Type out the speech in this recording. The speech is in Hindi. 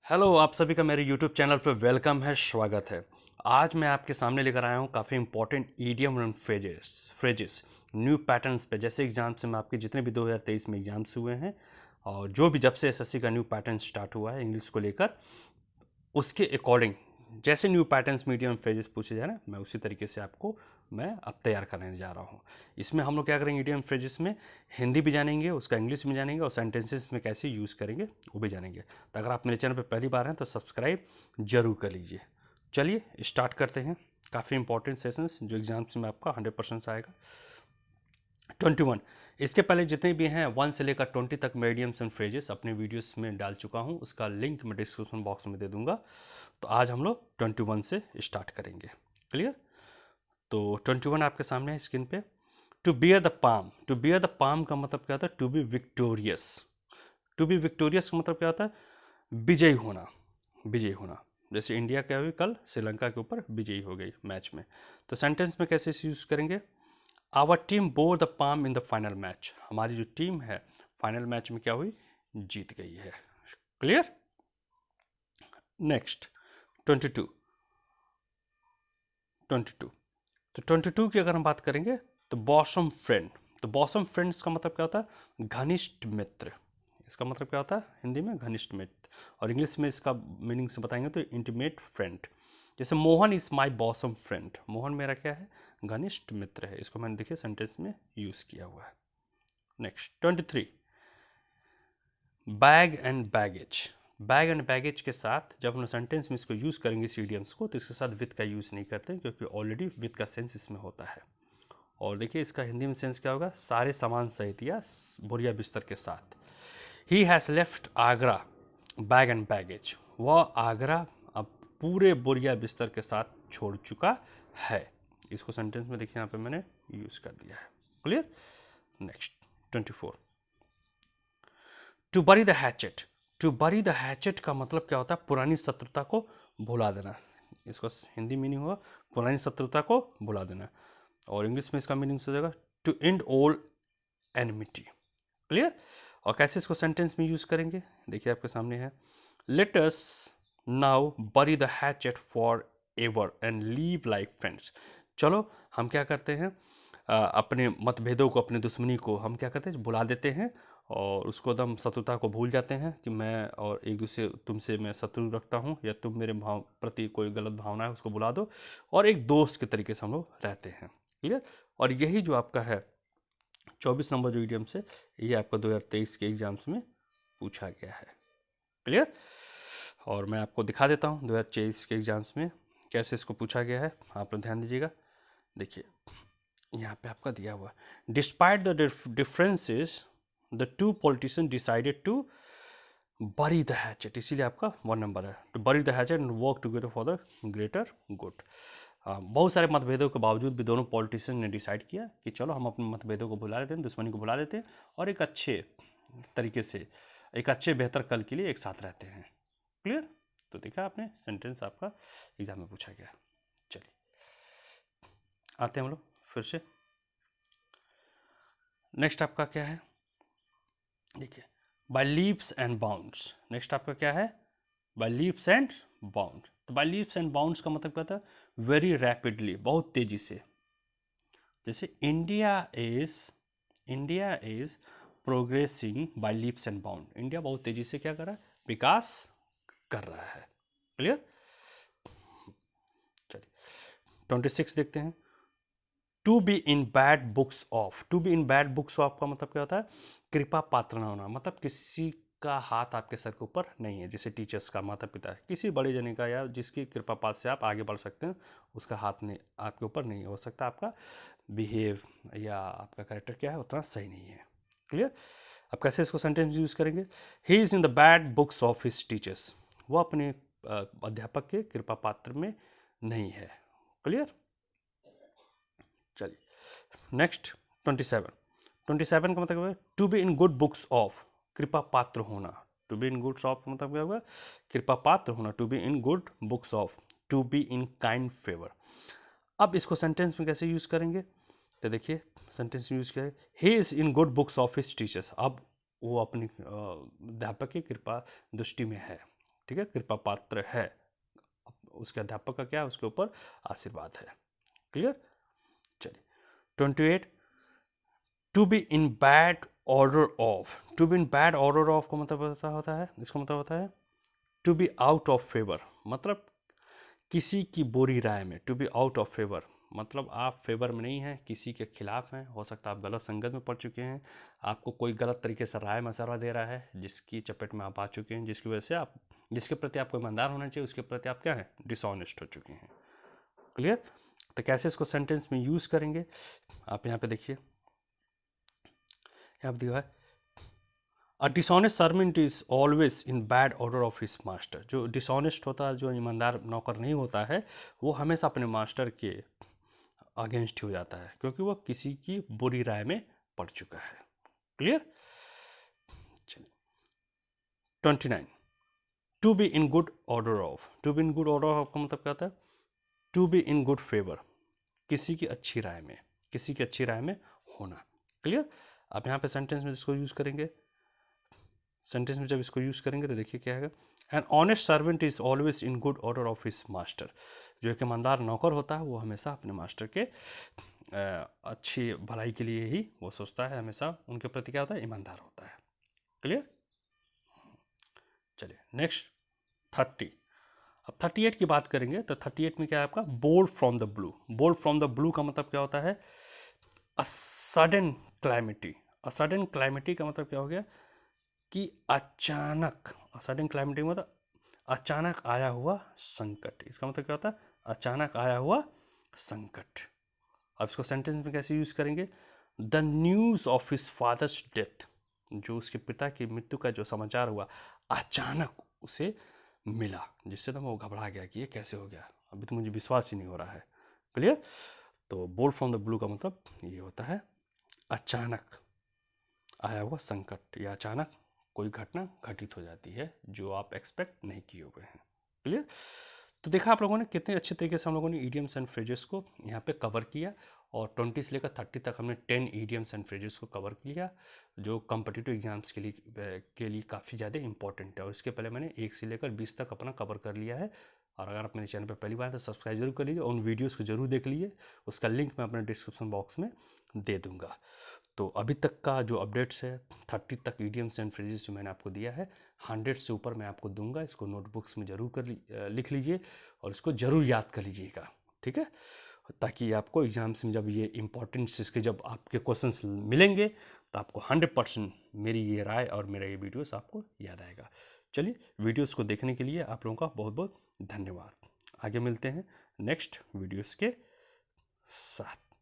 हेलो, आप सभी का मेरे यूट्यूब चैनल पर वेलकम है, स्वागत है। आज मैं आपके सामने लेकर आया हूँ काफ़ी important idiom and phrases new patterns पे। जैसे एग्जाम्स में आपके जितने भी 2023 में एग्जाम्स हुए हैं और जो भी जब से एसएससी का न्यू पैटर्न स्टार्ट हुआ है इंग्लिश को लेकर, उसके अकॉर्डिंग जैसे न्यू पैटर्न्स मीडियम फ्रेजेस पूछे जा रहे हैं, मैं उसी तरीके से आपको मैं अब तैयार करने जा रहा हूँ। इसमें हम लोग क्या करेंगे, ईडियम फ्रेजेस में हिंदी भी जानेंगे, उसका इंग्लिश में जानेंगे और सेंटेंसेस में कैसे यूज़ करेंगे वो भी जानेंगे। तो अगर आप मेरे चैनल पर पहली बार हैं तो सब्सक्राइब जरूर कर लीजिए। चलिए स्टार्ट करते हैं। काफ़ी इंपॉर्टेंट सेशंस जो एग्जाम्स में आपका 100% आएगा। 21, इसके पहले जितने भी हैं 1 से लेकर 20 तक मीडियम्स एंड फ्रेजेस अपने वीडियोस में डाल चुका हूं, उसका लिंक मैं डिस्क्रिप्शन बॉक्स में दे दूंगा। तो आज हम लोग 21 से स्टार्ट करेंगे। क्लियर? तो 21 आपके सामने है स्क्रीन पे। To bear the palm, to bear the palm का मतलब क्या होता है? To be victorious. To be victorious का मतलब क्या होता है? विजयी होना, विजयी होना। जैसे इंडिया क्या हुई, कल श्रीलंका के ऊपर विजयी हो गई मैच में। तो सेंटेंस में कैसे यूज करेंगे? Our team bore the palm in the final match, हमारी जो टीम है फाइनल मैच में क्या हुई? जीत गई है। क्लियर? नेक्स्ट 22, 22, तो 22 की अगर हम बात करेंगे तो बॉसम फ्रेंड। तो बॉसम फ्रेंड्स का मतलब क्या होता है? घनिष्ठ मित्र। इसका मतलब क्या होता है हिंदी में? घनिष्ठ मित्र। और इंग्लिश में इसका मीनिंग से बताएंगे तो इंटीमेट फ्रेंड। जैसे Mohan is my bosom friend, Mohan मेरा क्या है? घनिष्ठ मित्र है। इसको मैंने देखिए सेंटेंस में यूज किया हुआ है। Next 23, bag and baggage. Bag and baggage के साथ जब हम सेंटेंस में इसको यूज़ करेंगे इस इडियम्स को, तो इसके साथ विद का यूज़ नहीं करते क्योंकि ऑलरेडी विद का सेंस इसमें होता है। और देखिए इसका हिंदी में सेंस क्या होगा? सारे सामान सहित या बोरिया बिस्तर के साथ। He has left Agra bag and baggage, वह आगरा अब पूरे बोरिया बिस्तर के साथ छोड़ चुका है। इसको सेंटेंस में देखिए यहाँ पे मैंने यूज़ कर दिया है। Clear? Next 24, to bury the hatchet. To bury the hatchet का मतलब क्या होता है? पुरानी शत्रुता को भुला देना। इसका हिंदी मीनिंग होगा पुरानी शत्रुता को भुला देना। और इंग्लिश में इसका मीनिंग हो जाएगा to end old enmity. Clear? और कैसे इसको सेंटेंस में यूज करेंगे देखिए आपके सामने है। लेट अस नाउ बरी the hatchet for ever and leave like friends. चलो हम क्या करते हैं, अपने मतभेदों को, अपनी दुश्मनी को हम क्या करते हैं? भुला देते हैं और उसको एकदम शत्रुता को भूल जाते हैं कि मैं और एक दूसरे तुमसे मैं शत्रु रखता हूँ या तुम मेरे भाव प्रति कोई गलत भावना है उसको भुला दो और एक दोस्त के तरीके से हम लोग रहते हैं। क्लियर? और यही जो आपका है 24 नंबर जो ईडियम से, ये आपका 2023 के एग्जाम्स में पूछा गया है। क्लियर? और मैं आपको दिखा देता हूँ 2023 के एग्जाम्स में कैसे इसको पूछा गया है। आप लोग ध्यान दीजिएगा। देखिए यहाँ पे आपका दिया हुआ, despite the differences the two politician decided to bury the hatchet. इसीलिए आपका 1 नंबर है, to bury the hatchet and work together for the greater good. बहुत सारे मतभेदों के बावजूद भी दोनों पॉलिटिशियन ने डिसाइड किया कि चलो हम अपने मतभेदों को भुला देते हैं, दुश्मनी को भुला देते हैं और एक अच्छे तरीके से, एक अच्छे बेहतर कल के लिए एक साथ रहते हैं। क्लियर? तो देखा आपने, सेंटेंस आपका एग्जाम में पूछा गया। चलिए आते हैं हम लोग फिर से। नेक्स्ट आपका क्या है? देखिए by leaps and bounds. Next आपका क्या है? By leaps and bound. तो बाय लीप्स एंड बाउंड्स का मतलब क्या होता है? वेरी रैपिडली, बहुत तेजी से। जैसे India is progressing by leaps and bound. India बहुत तेजी से क्या कर रहा है? विकास कर रहा है। क्लियर? चलिए 26 देखते हैं। To be in bad books of. To be in bad books of का मतलब क्या होता है? कृपा पात्र न होना। मतलब किसी का हाथ आपके सर के ऊपर नहीं है, जैसे टीचर्स का, माता पिता है, किसी बड़े जने का या जिसकी कृपा पात से आप आगे बढ़ सकते हैं, उसका हाथ नहीं आपके ऊपर नहीं हो सकता। आपका बिहेव या आपका कैरेक्टर क्या है उतना सही नहीं है। क्लियर? अब कैसे इसको सेंटेंस यूज करेंगे? He is in the bad books of his teachers. वो अपने अध्यापक के कृपा पात्र में नहीं है। क्लियर? चलिए नेक्स्ट 27। 27 का मतलब है to be in good books of, कृपा पात्र होना। To be in goods of मतलब क्या होगा? कृपा पात्र होना। To be in good books of, to be in kind favour. अब इसको सेंटेंस में कैसे यूज करेंगे? तो देखिए सेंटेंस यूज करें, he is in good books of his teachers. अब वो अपनी अध्यापक की कृपा दृष्टि में है। ठीक है, कृपा पात्र है, उसके अध्यापक का क्या है, उसके ऊपर आशीर्वाद है। क्लियर। चलिए 28, to be in bad order of. To be in bad order of का मतलब होता है, इसका मतलब होता है to be out of favour, मतलब किसी की बुरी राय में। To be out of favour मतलब आप फेवर में नहीं हैं, किसी के खिलाफ हैं, हो सकता है आप गलत संगत में पड़ चुके हैं, आपको कोई गलत तरीके से राय मशवरा दे रहा है जिसकी चपेट में आप आ चुके हैं, जिसकी वजह से आप, जिसके प्रति आपको ईमानदार होना चाहिए, उसके प्रति आप क्या हैं, डिसऑनेस्ट हो चुके हैं। क्लियर। तो कैसे इसको सेंटेंस में यूज़ करेंगे, आप यहाँ पे देखिए, यहाँ पे दिया है a dishonest servant is always in bad order of his master. जो डिसऑनेस्ट होता है, जो ईमानदार नौकर नहीं होता है, वो हमेशा अपने मास्टर के अगेंस्ट हो जाता है, क्योंकि वो किसी की बुरी राय में पड़ चुका है। क्लियर। चलिए 29, to be in good order of. To be in good order of का मतलब क्या होता है, to be in good favour, किसी की अच्छी राय में, किसी की अच्छी राय में होना। क्लियर। अब यहाँ पे सेंटेंस में इसको यूज़ करेंगे, सेंटेंस में जब इसको यूज़ करेंगे तो देखिए क्या है, an honest servant is always in good order of his master. जो एक ईमानदार नौकर होता है वो हमेशा अपने मास्टर के अच्छी भलाई के लिए ही वो सोचता है, हमेशा उनके प्रति क्या होता है, ईमानदार होता है। क्लियर। चलिए नेक्स्ट 30। अब 38 की बात करेंगे तो 38 में क्या है आपका, bolt from the blue. Bolt from the blue का मतलब क्या होता है, a sudden calamity. A sudden calamity का मतलब क्या हो गया कि अचानक, सडन क्लैमिटी मतलब अचानक आया हुआ संकट। इसका मतलब क्या होता है, अचानक आया हुआ संकट। अब इसको सेंटेंस में कैसे यूज करेंगे, the news of his father's death. जो उसके पिता की मृत्यु का जो समाचार हुआ अचानक उसे मिला, जिससे तो वो घबरा गया कि ये कैसे हो गया, अभी तो मुझे विश्वास ही नहीं हो रहा है। क्लियर। तो बोल्ड फ्रॉम द ब्लू का मतलब ये होता है अचानक आया हुआ संकट, या अचानक कोई घटना घटित हो जाती है जो आप एक्सपेक्ट नहीं किए हुए हैं। क्लियर। तो देखा आप लोगों ने कितने अच्छे तरीके से हम लोगों ने ईडियम्स एंड फ्रेजेस को यहाँ पे कवर किया, और 20 से लेकर 30 तक हमने 10 ईडियम्स एंड फ्रेजेस को कवर किया, जो कॉम्पिटिटिव एग्जाम्स के लिए काफ़ी ज़्यादा इंपॉर्टेंट है। और इसके पहले मैंने 1 से लेकर 20 तक अपना कवर कर लिया है। और अगर आप मेरे चैनल पर पहली बार तो सब्सक्राइब जरूर कर लीजिए, उन वीडियोज़ को जरूर देख लीजिए, उसका लिंक मैं अपने डिस्क्रिप्शन बॉक्स में दे दूँगा। तो अभी तक का जो अपडेट्स है 30 तक ईडियम्स एंड फ्रेजेस जो मैंने आपको दिया है, 100 से ऊपर मैं आपको दूंगा। इसको नोटबुक्स में जरूर लिख लीजिए और इसको ज़रूर याद कर लीजिएगा, ठीक है, ताकि आपको एग्जाम्स में जब ये इंपॉर्टेंट इसके जब आपके क्वेश्चंस मिलेंगे तो आपको 100% मेरी ये राय और मेरा ये वीडियोस आपको याद आएगा। चलिए, वीडियोस को देखने के लिए आप लोगों का बहुत बहुत धन्यवाद। आगे मिलते हैं नेक्स्ट वीडियोस के साथ।